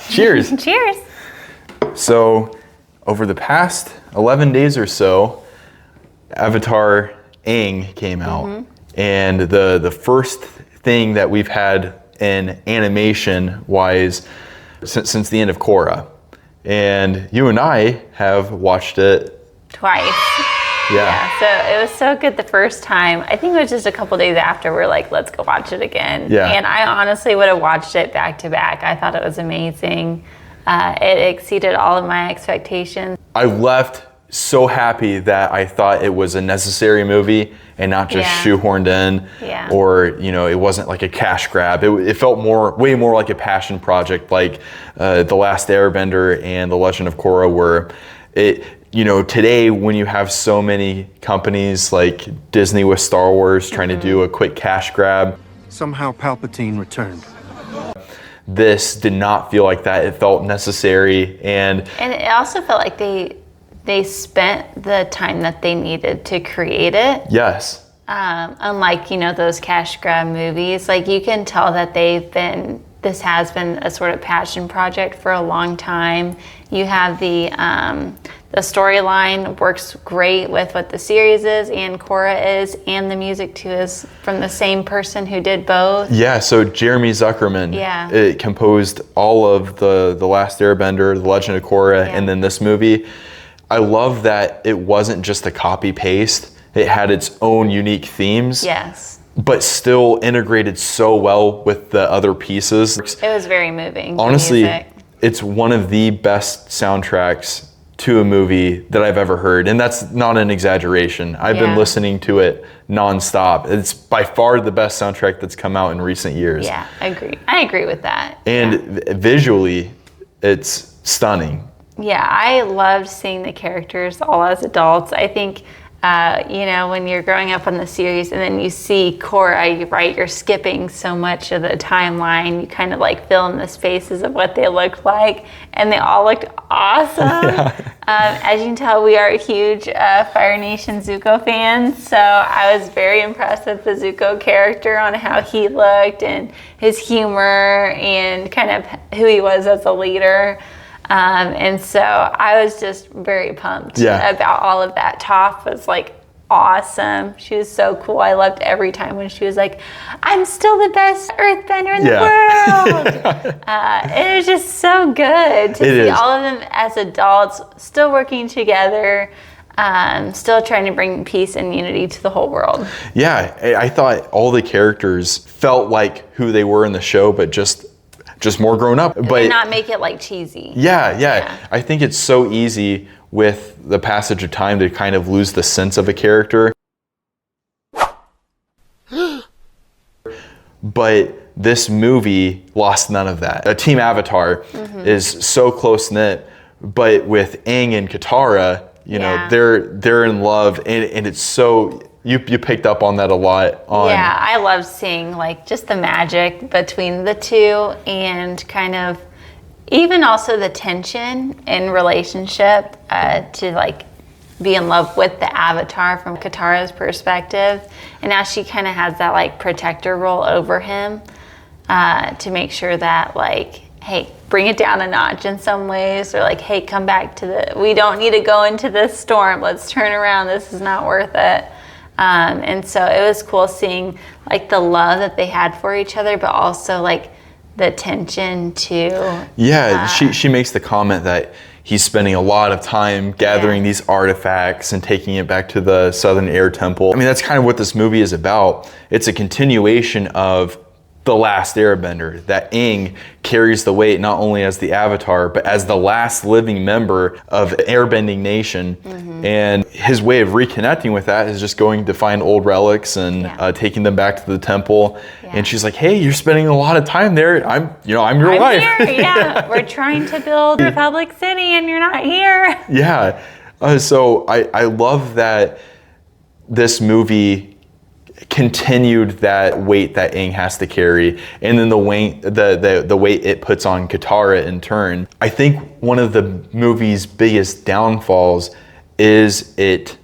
Cheers. Cheers. So, over the past 11 days or so, Avatar Aang came out. And the first thing that we've had in animation wise since the end of Korra. And you and I have watched it twice. Yeah, so it was so good the first time. I think it was just a couple days after we're like, let's go watch it again. Yeah. And I honestly would have watched it back to back. I thought it was amazing. It exceeded all of my expectations. I left so happy that I thought it was a necessary movie and not just shoehorned in, or it wasn't like a cash grab. It felt way more like a passion project, like The Last Airbender and The Legend of Korra, where today when you have so many companies like Disney with Star Wars trying to do a quick cash grab. Somehow Palpatine returned. This did not feel like that. It felt necessary, and it also felt like they spent the time that they needed to create it. Yes. Unlike, those cash grab movies, like you can tell that this has been a sort of passion project for a long time. You have the storyline works great with what the series is and Korra is, and the music too is from the same person who did both. Yeah, so Jeremy Zuckerman composed all of the Last Airbender, The Legend of Korra, and then this movie. I love that it wasn't just a copy paste. It had its own unique themes. Yes. But still integrated so well with the other pieces. It was very moving. Honestly, it's one of the best soundtracks to a movie that I've ever heard. And that's not an exaggeration. I've been listening to it nonstop. It's by far the best soundtrack that's come out in recent years. Yeah, I agree with that. And visually, it's stunning. Yeah, I loved seeing the characters all as adults. I think, when you're growing up on the series and then you see Korra, you're skipping so much of the timeline. You kind of like fill in the spaces of what they looked like, and they all looked awesome. As you can tell, we are huge Fire Nation ZUKO fans, so I was very impressed with the ZUKO character on how he looked and his humor and kind of who he was as a leader. And so I was just very pumped about all of that. Toph was like awesome. She was so cool. I loved every time when she was like, I'm still the best earthbender in the world. It was just so good to see all of them as adults, still working together, still trying to bring peace and unity to the whole world. Yeah, I thought all the characters felt like who they were in the show, but just more grown up, but not make it like cheesy. Yeah. I think it's so easy with the passage of time to kind of lose the sense of a character. But this movie lost none of that. Team Avatar is so close knit, but with Aang and Katara, they're in love, and it's so. You picked up on that a lot. Yeah, I love seeing like just the magic between the two, and kind of even also the tension in relationship to like be in love with the Avatar from Katara's perspective, and now she kind of has that like protector role over him to make sure that like, hey, bring it down a notch in some ways, or like, hey, come back we don't need to go into this storm. Let's turn around. This is not worth it. And so it was cool seeing like the love that they had for each other, but also like the tension too. Yeah, she makes the comment that he's spending a lot of time gathering these artifacts and taking it back to the Southern Air Temple. I mean, that's kind of what this movie is about. It's a continuation of The Last Airbender, that Aang carries the weight not only as the Avatar, but as the last living member of the Airbending Nation. And his way of reconnecting with that is just going to find old relics and taking them back to the temple. And she's like, hey, you're spending a lot of time there. I'm your wife. Here. We're trying to build Republic City and you're not here. So I love that this movie continued that weight that Aang has to carry, and then the weight it puts on Katara in turn. I think one of the movie's biggest downfalls is it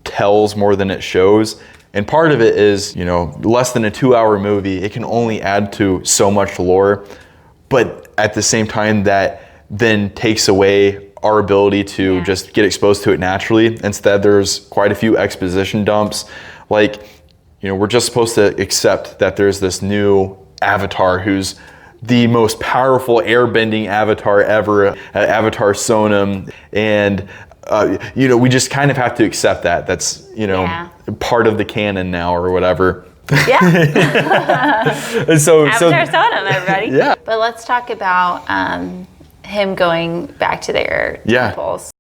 tells more than it shows. And part of it is, you know, less than a 2-hour movie. It can only add to so much lore. But at the same time, that then takes away our ability to just get exposed to it naturally. Instead, there's quite a few exposition dumps. Like, you know, we're just supposed to accept that there's this new Avatar who's the most powerful airbending Avatar ever, Avatar Sonam. And, you know, we just kind of have to accept that. That's, you know, part of the canon now or whatever. Yeah. And so, Avatar Sonam, everybody. Yeah. But let's talk about him going back to their temples.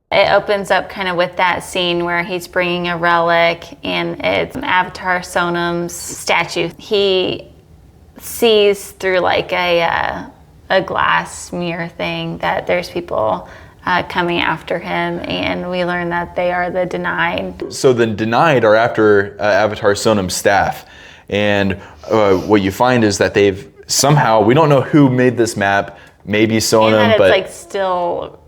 It opens up kind of with that scene where he's bringing a relic, and it's Avatar Sonam's statue. He sees through like a glass mirror thing that there's people coming after him, and we learn that they are the Denied. So the Denied are after Avatar Sonam's staff, and what you find is that they've somehow, we don't know who made this map, maybe Sonam, and that it's but like still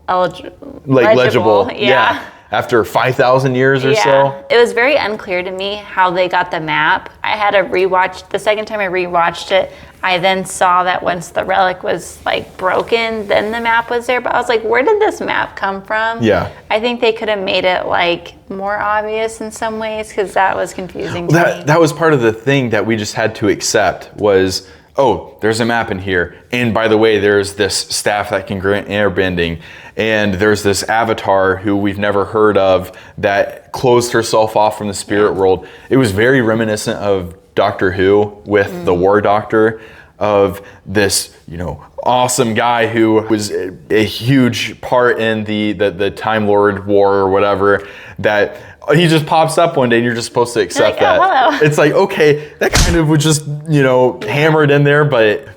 legible. Yeah. After 5,000 years or so. It was very unclear to me how they got the map. I had to rewatch, the second time I rewatched it, I then saw that once the relic was like broken, then the map was there. But I was like, where did this map come from? Yeah. I think they could have made it like more obvious in some ways, because that was confusing to me. That was part of the thing that we just had to accept was, oh, there's a map in here. And by the way, there's this staff that can grant airbending. And there's this Avatar who we've never heard of that closed herself off from the spirit world. It was very reminiscent of Doctor Who with the War Doctor, of this, you know, awesome guy who was a huge part in the Time Lord War or whatever, that he just pops up one day and you're just supposed to accept like, oh, that. hello. It's like, okay, that kind of was just, you know, hammered in there, but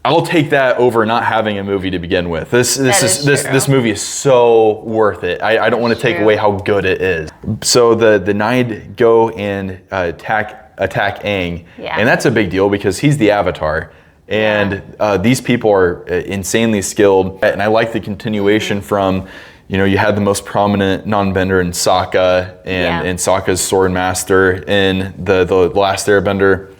I'll take that over not having a movie to begin with. This movie is so worth it. I don't want to take away how good it is. So the Nide go and attack Aang, and that's a big deal because he's the Avatar. And these people are insanely skilled, and I like the continuation from, you know, you had the most prominent non-bender in Sokka, and Sokka's sword master in the Last Airbender.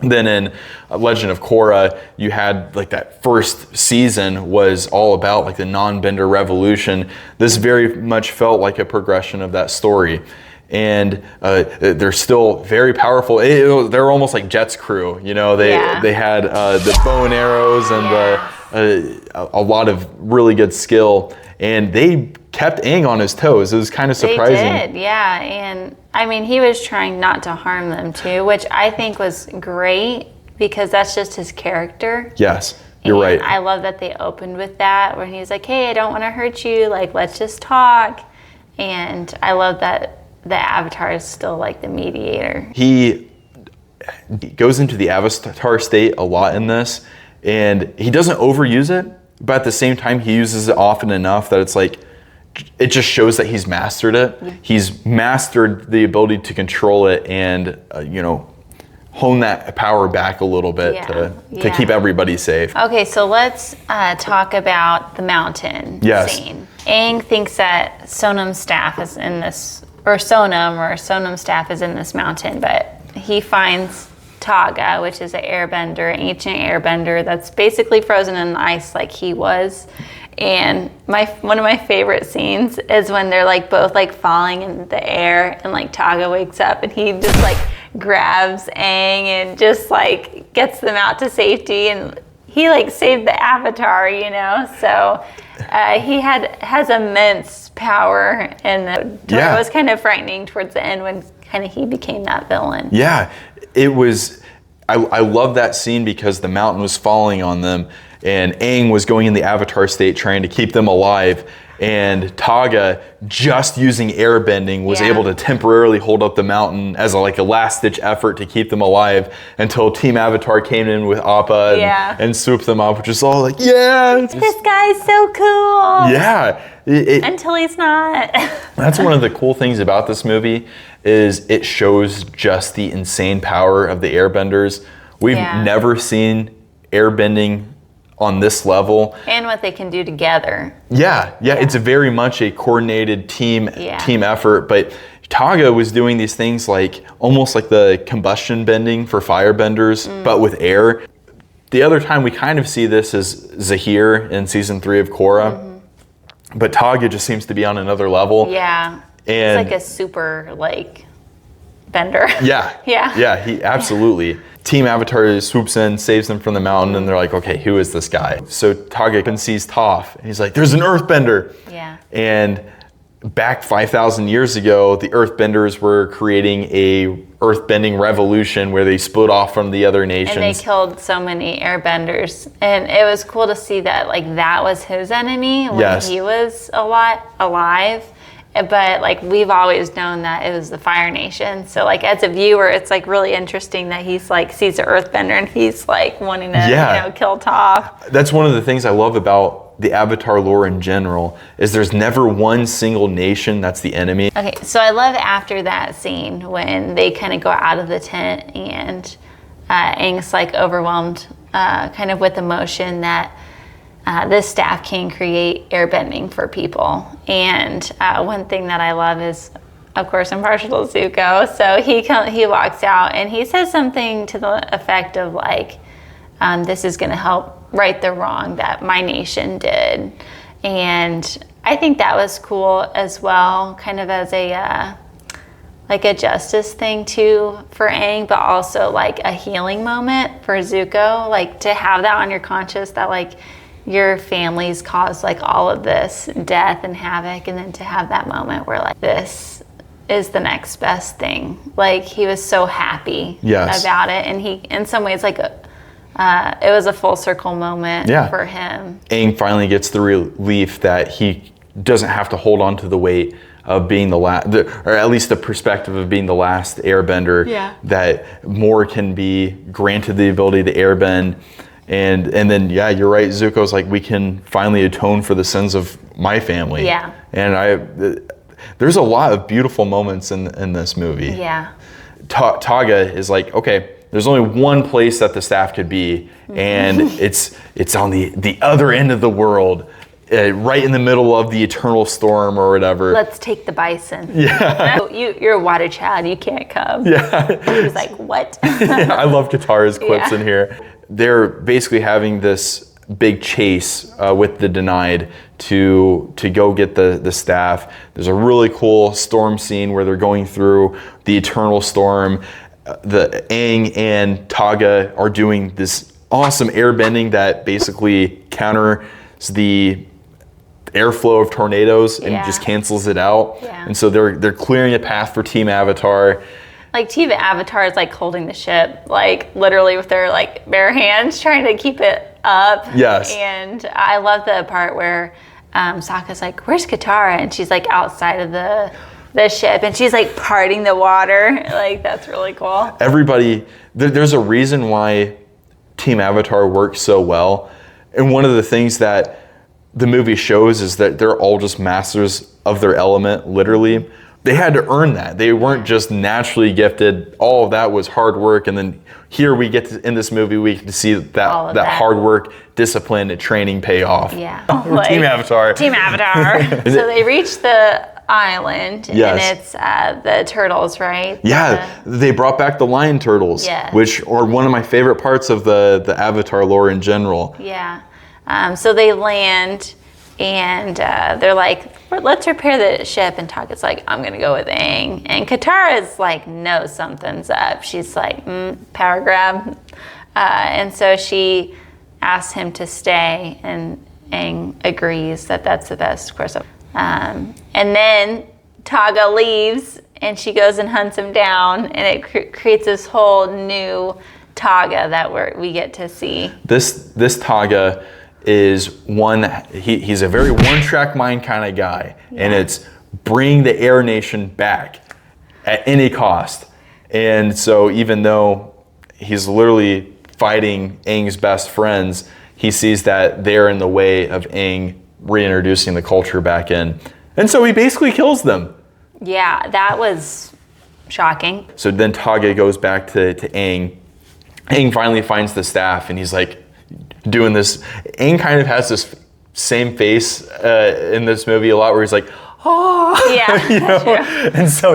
Then in Legend of Korra, you had like that first season was all about like the non-bender revolution. This very much felt like a progression of that story. And they're still very powerful. They're almost like Jet's crew, you know. They had the bow and arrows and a lot of really good skill, and they kept Aang on his toes. It was kind of surprising. They did, yeah. And I mean, he was trying not to harm them too, which I think was great because that's just his character. Yes, you're right. I love that they opened with that, where he's like, "Hey, I don't want to hurt you. Like, let's just talk." And I love that the Avatar is still like the mediator. He goes into the Avatar state a lot in this, and he doesn't overuse it, but at the same time, he uses it often enough that it's like, it just shows that he's mastered it. Yeah. He's mastered the ability to control it and, you know, hone that power back a little bit to keep everybody safe. Okay, so let's talk about the mountain scene. Aang thinks that Sonam's staff is in this, or Sonam's staff is in this mountain, but he finds Taga, which is an airbender, an ancient airbender that's basically frozen in ice like he was. And one of my favorite scenes is when they're like both like falling in the air, and like Taga wakes up and he just like grabs Aang and just like gets them out to safety, and he like saved the Avatar, you know. So he has immense power, and it was kind of frightening towards the end when kind of he became that villain. Yeah, it was. I love that scene because the mountain was falling on them, and Aang was going in the Avatar state trying to keep them alive, and Taga, just using airbending, was able to temporarily hold up the mountain as a last-ditch effort to keep them alive until Team Avatar came in with Appa and swooped them up, which is all like, this guy's so cool. Yeah. Until he's not. That's one of the cool things about this movie is it shows just the insane power of the airbenders. We've never seen airbending on this level. And what they can do together. Yeah, it's very much a coordinated team effort. But Taga was doing these things like almost like the combustion bending for firebenders, but with air. The other time we kind of see this is Zahir in season 3 of Korra, but Taga just seems to be on another level. Yeah, and it's like a super bender. Yeah, he absolutely. Team Avatar swoops in, saves them from the mountain, and they're like, okay, who is this guy? So Taga sees Toph, and he's like, there's an earthbender. Yeah. And back 5,000 years ago, the earthbenders were creating a earthbending revolution where they split off from the other nations. And they killed so many airbenders. And it was cool to see that that was his enemy when he was alive. But we've always known that it was the Fire Nation. So as a viewer, it's really interesting that he's sees an earthbender and he's wanting to kill Toph. That's one of the things I love about the Avatar lore in general, is there's never one single nation that's the enemy. Okay, so I love after that scene when they kind of go out of the tent and Aang's overwhelmed kind of with emotion that this staff can create airbending for people. And one thing that I love is, of course, I'm partial to Zuko, so he walks out and he says something to the effect of this is going to help right the wrong that my nation did. And I think that was cool as well, kind of as a justice thing too for Aang, but also a healing moment for Zuko, to have that on your conscience that your family's caused all of this death and havoc, and then to have that moment where this is the next best thing. He was so happy about it, and he in some ways it was a full circle moment for him. Aang finally gets the relief that he doesn't have to hold on to the weight of being the last, or at least the perspective of being the last airbender, that more can be granted the ability to airbend. And then, you're right, Zuko's we can finally atone for the sins of my family. Yeah. And there's a lot of beautiful moments in this movie. Yeah. Taga is okay, there's only one place that the staff could be, and it's on the other end of the world, right in the middle of the eternal storm or whatever. Let's take the bison. Yeah. You're a water child, you can't come. Yeah. He's like, what? I love Katara's quips in here. They're basically having this big chase with the Denied to go get the staff. There's a really cool storm scene where they're going through the eternal storm. The Aang and Taga are doing this awesome airbending that basically counters the airflow of tornadoes and just cancels it out. Yeah. And so they're clearing a path for Team Avatar. Team Avatar is holding the ship, literally with their bare hands trying to keep it up. Yes. And I love the part where Sokka's where's Katara? And she's outside of the ship, and she's parting the water. That's really cool. Everybody, there's a reason why Team Avatar works so well. And one of the things that the movie shows is that they're all just masters of their element, literally. They had to earn that. They weren't just naturally gifted. All of that was hard work. And then here we get to, in this movie, we get to see that hard work, discipline, and training pay off. Yeah. Team Avatar. Team Avatar. So they reach the island, and it's the turtles, right? Yeah, they brought back the lion turtles, which are one of my favorite parts of the Avatar lore in general. Yeah. So they land, and they're let's repair the ship. And Taka's I'm going to go with Aang. And Katara's knows something's up. She's power grab. And so she asks him to stay, and Aang agrees that that's the best course of. And then Taga leaves, and she goes and hunts him down, and it creates this whole new Taga that we get to see. This Taga is he's a very one-track mind kind of guy, and it's bring the Air Nation back at any cost. And so even though he's literally fighting Aang's best friends, he sees that they're in the way of Aang reintroducing the culture back in. And so he basically kills them. Yeah, that was shocking. So then Taga goes back to Aang. Aang finally finds the staff, and he's like, doing this. Aang kind of has this same face in this movie a lot where he's like, oh, Yeah, you know? true. And so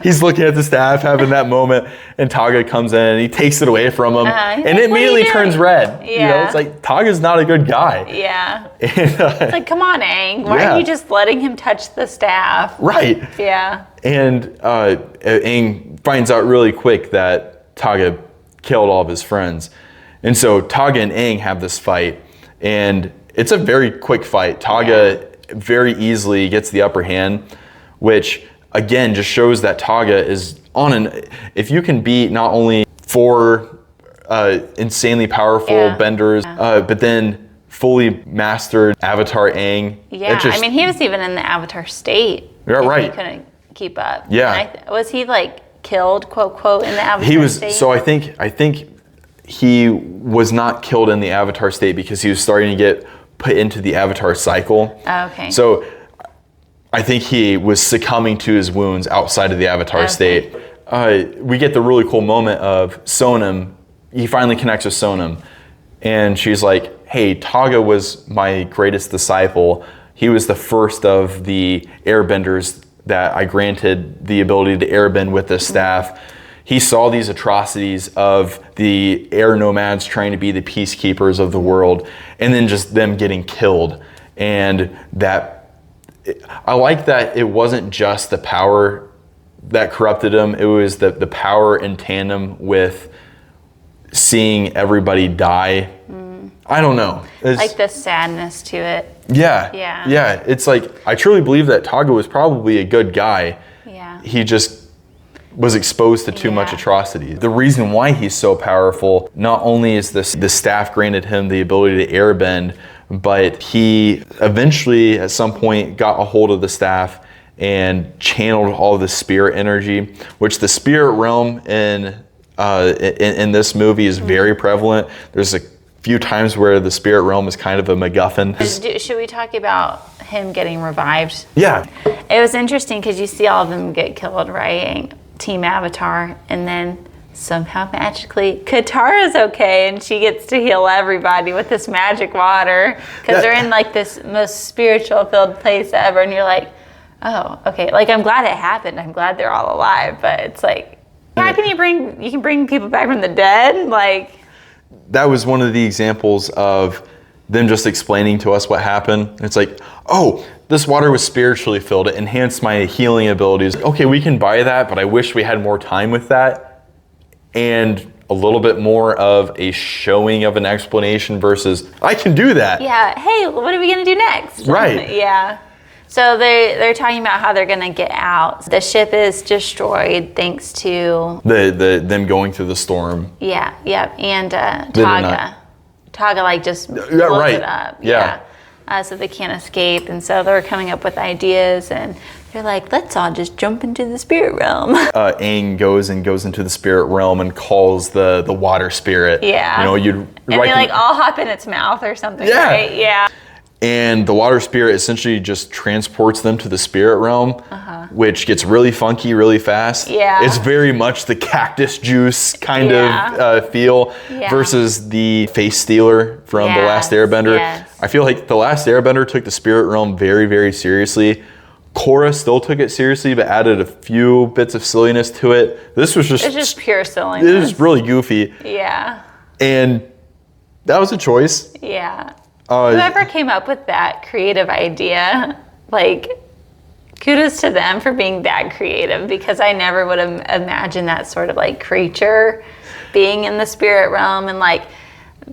he's looking at the staff, having that moment, and Taga comes in and he takes it away from him, and like, it "What are you immediately doing?" turns red. You know, Yeah. it's like Taga's not a good guy. Yeah. And, It's like, come on, Aang. Why Yeah. are you just letting him touch the staff? right. Yeah. And Aang finds out really quick that Taga killed all of his friends. And so Taga and Aang have this fight, and it's a very quick fight. Taga very easily gets the upper hand, which again just shows that Taga is on if you can beat not only 4 insanely powerful benders, but then fully mastered Avatar Aang. Yeah. I mean, he was even in the Avatar state. Yeah, and right. He couldn't keep up. Yeah. And was he like killed, quote, quote, in the Avatar He was state? so I think he was not killed in the Avatar state because he was starting to get put into the Avatar cycle. Oh, okay. So I think he was succumbing to his wounds outside of the Avatar state. We get the really cool moment of Sonam. He finally connects with Sonam, and she's like, hey, Taga was my greatest disciple. He was the first of the airbenders that I granted the ability to airbend with the staff. He saw these atrocities of the air nomads trying to be the peacekeepers of the world, and then just them getting killed. And that, I like that it wasn't just the power that corrupted him, it was the power in tandem with seeing everybody die. I don't know. It's, like the sadness to it. yeah. Yeah. Yeah. It's like, I truly believe that Taga was probably a good guy. Yeah. He just was exposed to too much Yeah. atrocity. The reason why he's so powerful, not only is the staff granted him the ability to airbend, but he eventually at some point got a hold of the staff and channeled all the spirit energy, which the spirit realm in this movie is very prevalent. There's a few times where the spirit realm is kind of a MacGuffin. Should we talk about him getting revived? Yeah. It was interesting because you see all of them get killed, right? Team Avatar, and then somehow magically Katara's okay, and she gets to heal everybody with this magic water because they're in like this most spiritual filled place ever, and you're like, oh, okay. Like, I'm glad it happened. I'm glad they're all alive, but it's like, how can you can bring people back from the dead? Like, that was one of the examples of them just explaining to us what happened. It's like, oh, this water was spiritually filled. It enhanced my healing abilities. Okay, we can buy that, but I wish we had more time with that. And a little bit more of a showing of an explanation versus, I can do that. yeah, hey, what are we gonna do next? Right. Yeah. So they're talking about how they're gonna get out. The ship is destroyed thanks to Them going through the storm. and did Taga. not. Taga like just blows right. it up. Yeah. So they can't escape, and so they're coming up with ideas, and they're like, let's all just jump into the spirit realm. Aang goes into the spirit realm and calls the water spirit. Yeah. You know, And they like all hop in its mouth or something, Yeah. right? Yeah. And the water spirit essentially just transports them to the spirit realm, which gets really funky really fast. Yeah. It's very much the cactus juice kind Yeah. of feel Yeah. versus the face stealer from The Last Yes, Airbender. yes. I feel like The Last Airbender took the spirit realm very, very seriously. Korra still took it seriously, but added a few bits of silliness to it. This was It's just pure silliness. it was really goofy. Yeah. And that was a choice. Yeah. Whoever came up with that creative idea, like, kudos to them for being that creative, because I never would have imagined that sort of like creature being in the spirit realm and like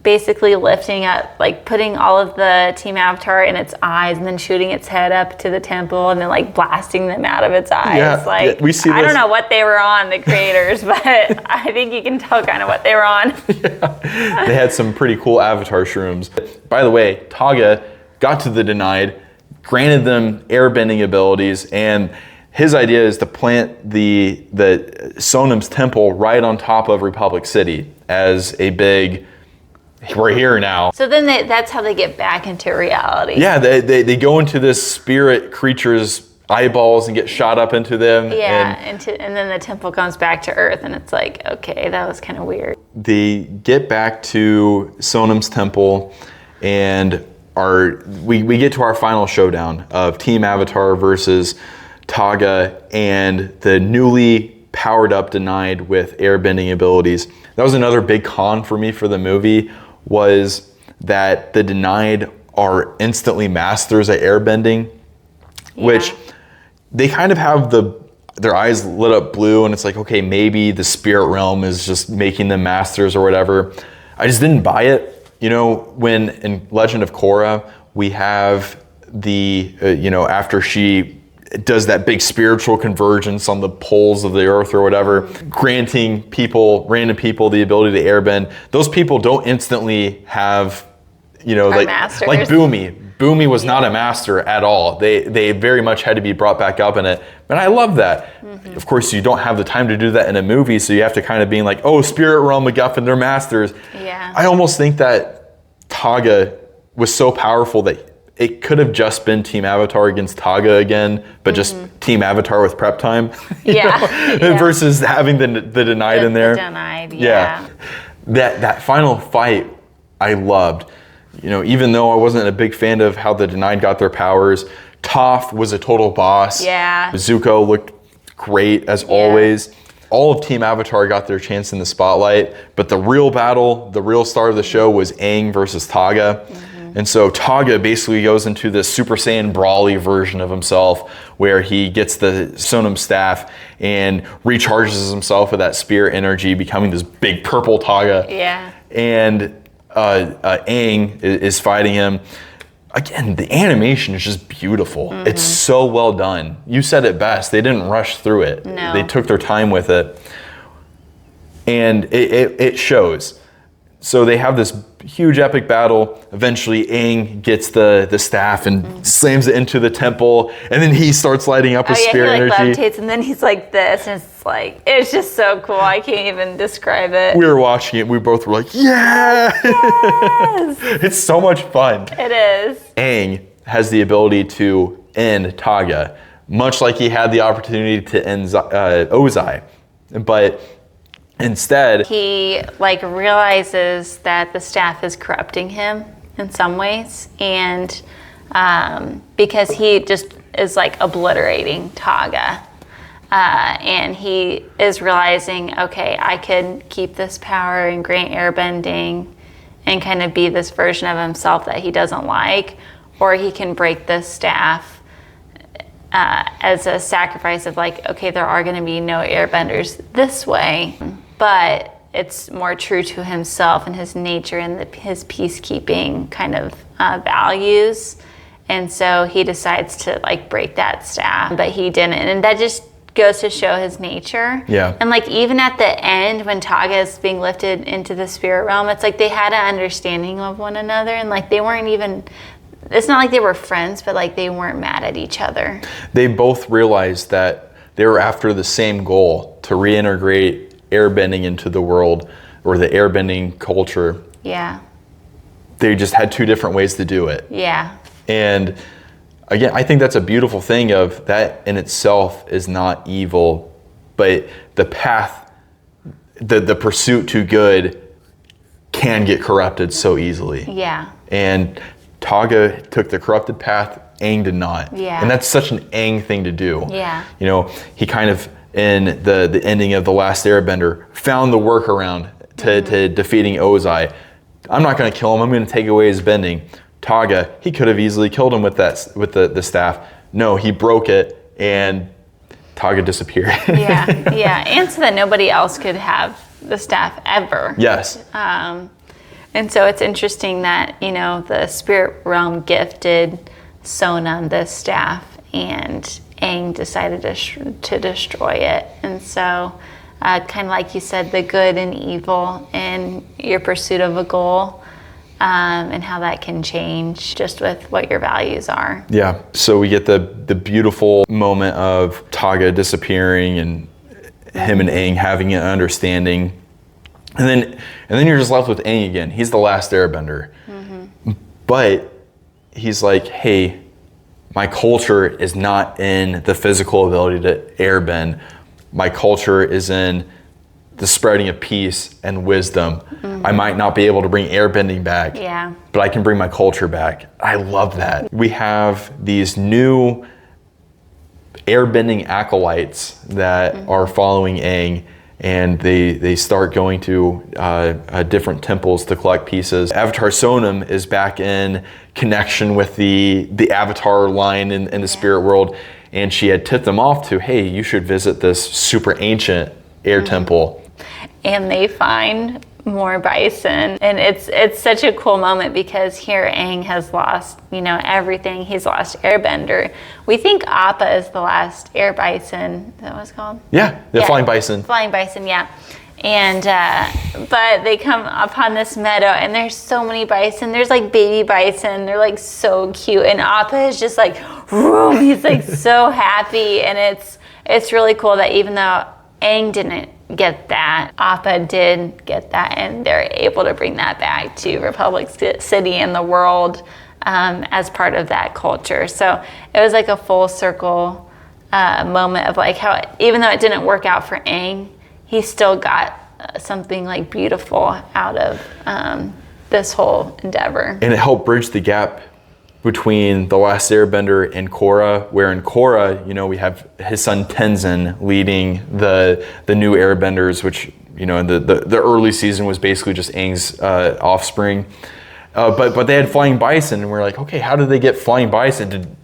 basically lifting up, like putting all of the Team Avatar in its eyes and then shooting its head up to the temple and then like blasting them out of its eyes. Yeah, like, we see I this- don't know what they were on, the creators, but I think you can tell kind of what they were on. They had some pretty cool Avatar shrooms. By the way, Taga got to the Denied, granted them airbending abilities, and his idea is to plant the Sonam's temple right on top of Republic City as a big, we're here now. So then that's how they get back into reality. Yeah, they go into this spirit creature's eyeballs and get shot up into them. Yeah, and then the temple comes back to Earth, and it's like, okay, that was kind of weird. They get back to Sonam's temple, and we get to our final showdown of Team Avatar versus Taga and the newly powered up Denied with airbending abilities. That was another big con for me for the movie, was that the Denied are instantly masters at airbending, which they kind of have their eyes lit up blue, and it's like, okay, maybe the spirit realm is just making them masters or whatever. I just didn't buy it. You know, when in Legend of Korra, we have the, after she does that big spiritual convergence on the poles of the earth or whatever, granting random people the ability to airbend, those people don't instantly have, like Boomy. Boomy was not a master at all. They very much had to be brought back up in it. And I love that. Mm-hmm. Of course, you don't have the time to do that in a movie, so you have to kind of be like, oh, Spirit Realm, MacGuffin, they're masters. Yeah. I almost think that Taga was so powerful that it could have just been Team Avatar against Taga again, but just Team Avatar with prep time. Versus having the Denied in there. The Denied, yeah. That final fight, I loved. Even though I wasn't a big fan of how the Denied got their powers, Toph was a total boss. Yeah. ZUKO looked great as always. All of Team Avatar got their chance in the spotlight, but the real battle, the real star of the show was Aang versus Taga. And so Taga basically goes into this Super Saiyan Brawly version of himself, where he gets the Sonam staff and recharges himself with that spirit energy, becoming this big purple Taga. Yeah. And Aang is fighting him. Again, the animation is just beautiful. It's so well done. You said it best. They didn't rush through it. No. They took their time with it. And it shows. So they have this huge epic battle. Eventually Aang gets the staff and slams it into the temple, and then he starts lighting up with spirit energy. Levitates, and then he's like this, and it's just so cool. I can't even describe it. We were watching it, we both were like, yeah! Yes! It's so much fun. It is. Aang has the ability to end Taga, much like he had the opportunity to end Ozai. But instead, he realizes that the staff is corrupting him in some ways, and because he just is obliterating Taga, and he is realizing, okay, I could keep this power and grant airbending and kind of be this version of himself that he doesn't like, or he can break this staff as a sacrifice of okay, there are going to be no airbenders this way. But it's more true to himself and his nature and his peacekeeping kind of values. And so he decides to break that staff, but he didn't. And that just goes to show his nature. Yeah. And even at the end when Taga is being lifted into the spirit realm, it's they had an understanding of one another, and they weren't even, it's not like they were friends, but they weren't mad at each other. They both realized that they were after the same goal, to reintegrate airbending into the world, or the airbending culture. Yeah. They just had two different ways to do it. Yeah. And again, I think that's a beautiful thing of that in itself is not evil, but the path, the pursuit to good can get corrupted so easily. Yeah. And Taga took the corrupted path, Aang did not. Yeah. And that's such an Aang thing to do. Yeah. He kind of, in the ending of The Last Airbender, found the workaround to defeating Ozai. I'm not going to kill him, I'm going to take away his bending. Taga, he could have easily killed him with the staff. No, he broke it, and Taga disappeared. Yeah, and so that nobody else could have the staff ever. Yes. And so it's interesting that, the spirit realm gifted Sonam this staff, and Aang decided to destroy it. And so kind of like you said, the good and evil in your pursuit of a goal, and how that can change just with what your values are. Yeah, so we get the beautiful moment of Taga disappearing and him and Aang having an understanding. And then you're just left with Aang again. He's the last airbender. But he's like, hey, my culture is not in the physical ability to airbend. My culture is in the spreading of peace and wisdom. I might not be able to bring airbending back, but I can bring my culture back. I love that. We have these new airbending acolytes that are following Aang, and they start going to different temples to collect pieces. Avatar Sonam is back in connection with the Avatar line in the spirit world, and she had tipped them off to, hey, you should visit this super ancient air temple. And they find more bison, and it's such a cool moment because here Aang has lost, everything. He's lost Airbender. We think Appa is the last air bison. Is that what it's called? Yeah, flying bison. Flying bison, yeah. And but they come upon this meadow, and there's so many bison. There's like baby bison. They're like so cute, and Appa is just like, vroom, he's like so happy, and it's really cool that even though Aang didn't get that, Appa did get that, and they're able to bring that back to Republic City and the world as part of that culture. So it was like a full circle moment of like how even though it didn't work out for Aang, he still got something like beautiful out of this whole endeavor. And it helped bridge the gap between The Last Airbender and Korra, where in Korra, we have his son Tenzin leading the new Airbenders, which, in the early season was basically just Aang's offspring. But they had flying bison, and we're like, okay, how did they get flying bison?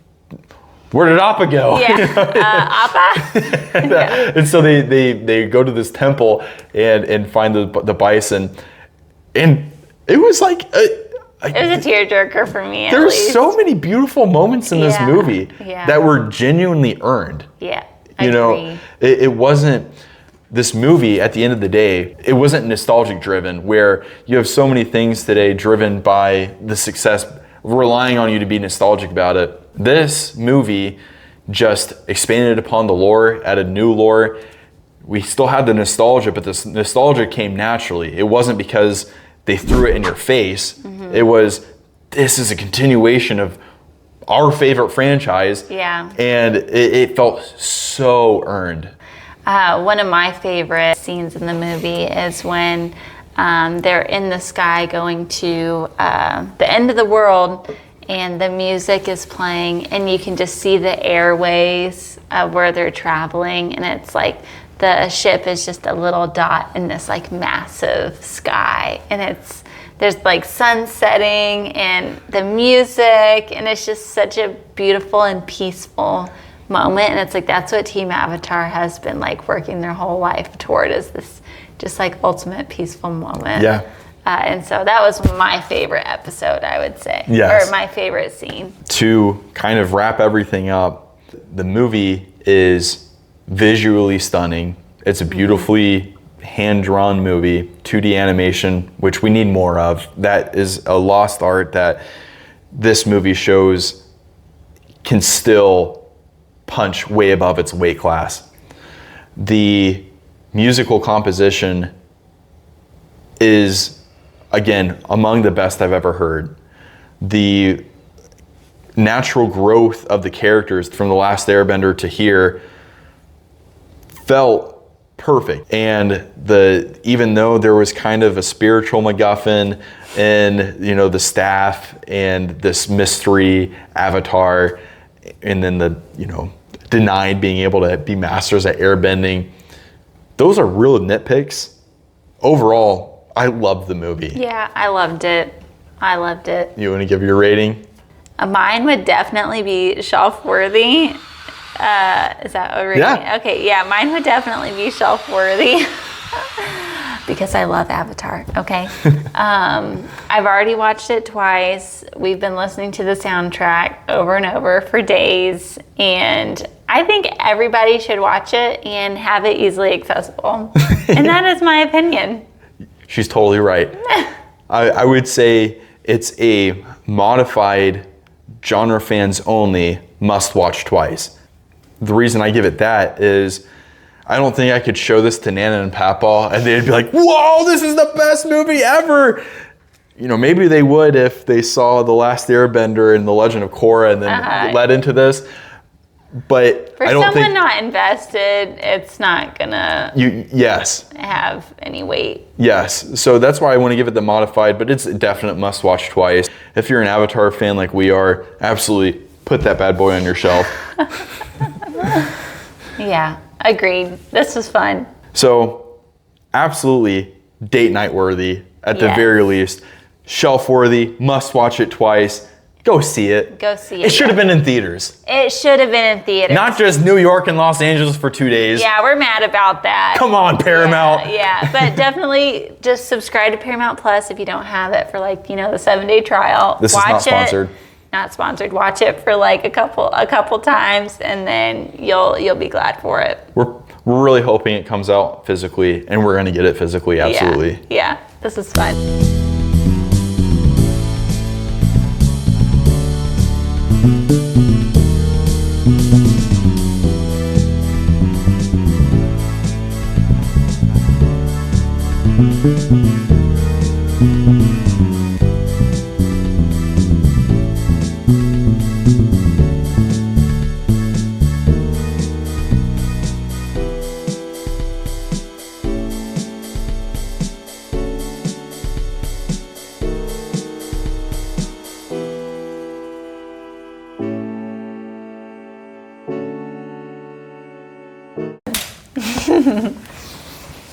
Where did Appa go? Appa? And so they go to this temple and find the bison, and it was like it was a tearjerker for me. There were so many beautiful moments in this movie that were genuinely earned. Yeah, I agree. It wasn't, this movie at the end of the day, it wasn't nostalgic driven, where you have so many things today driven by the success, relying on you to be nostalgic about it. This movie just expanded upon the lore, added new lore. We still had the nostalgia, but this nostalgia came naturally. It wasn't because they threw it in your face. It was, this is a continuation of our favorite franchise. Yeah. And it felt so earned. One of my favorite scenes in the movie is when they're in the sky going to the end of the world, and the music is playing, and you can just see the airways of where they're traveling, and it's like the ship is just a little dot in this like massive sky, and there's like sun setting and the music, and it's just such a beautiful and peaceful moment. And it's like that's what Team Avatar has been like working their whole life toward, is this just like ultimate peaceful moment. Yeah. And so that was my favorite episode, I would say. Yes. Or my favorite scene. To kind of wrap everything up, the movie is visually stunning. It's a beautifully hand-drawn movie, 2D animation, which we need more of. That is a lost art that this movie shows can still punch way above its weight class. The musical composition is, again, among the best I've ever heard. The natural growth of the characters from The Last Airbender to here felt perfect. And even though there was kind of a spiritual MacGuffin in, the staff and this mystery avatar, and then denied being able to be masters at airbending, those are real nitpicks. Overall, I loved the movie. Yeah, I loved it. You want to give your rating? Mine would definitely be shelf-worthy. Is that a rating? Yeah. Okay, yeah, mine would definitely be shelf-worthy because I love Avatar, okay? I've already watched it twice. We've been listening to the soundtrack over and over for days, and I think everybody should watch it and have it easily accessible. And that is my opinion. She's totally right. I would say it's a modified, genre fans only, must watch twice. The reason I give it that is I don't think I could show this to Nana and Papa and they'd be like, whoa, this is the best movie ever. maybe they would if they saw The Last Airbender and The Legend of Korra and then led into this. But for I don't someone think not invested, it's not gonna have any weight. Yes, so that's why I want to give it the modified, but it's a definite must-watch twice. If you're an Avatar fan like we are, absolutely put that bad boy on your shelf. Yeah, agreed. This was fun. So, absolutely date night worthy at the very least. Shelf worthy, must watch it twice. Go see it. Go see it. It should have been in theaters. It should have been in theaters. Not just New York and Los Angeles for 2 days. Yeah, we're mad about that. Come on, Paramount. Yeah, but definitely just subscribe to Paramount Plus if you don't have it for the 7-day trial. This is not sponsored. Not sponsored. Watch it for a couple times, and then you'll be glad for it. We're really hoping it comes out physically, and we're gonna get it physically, absolutely. Yeah, this is fun.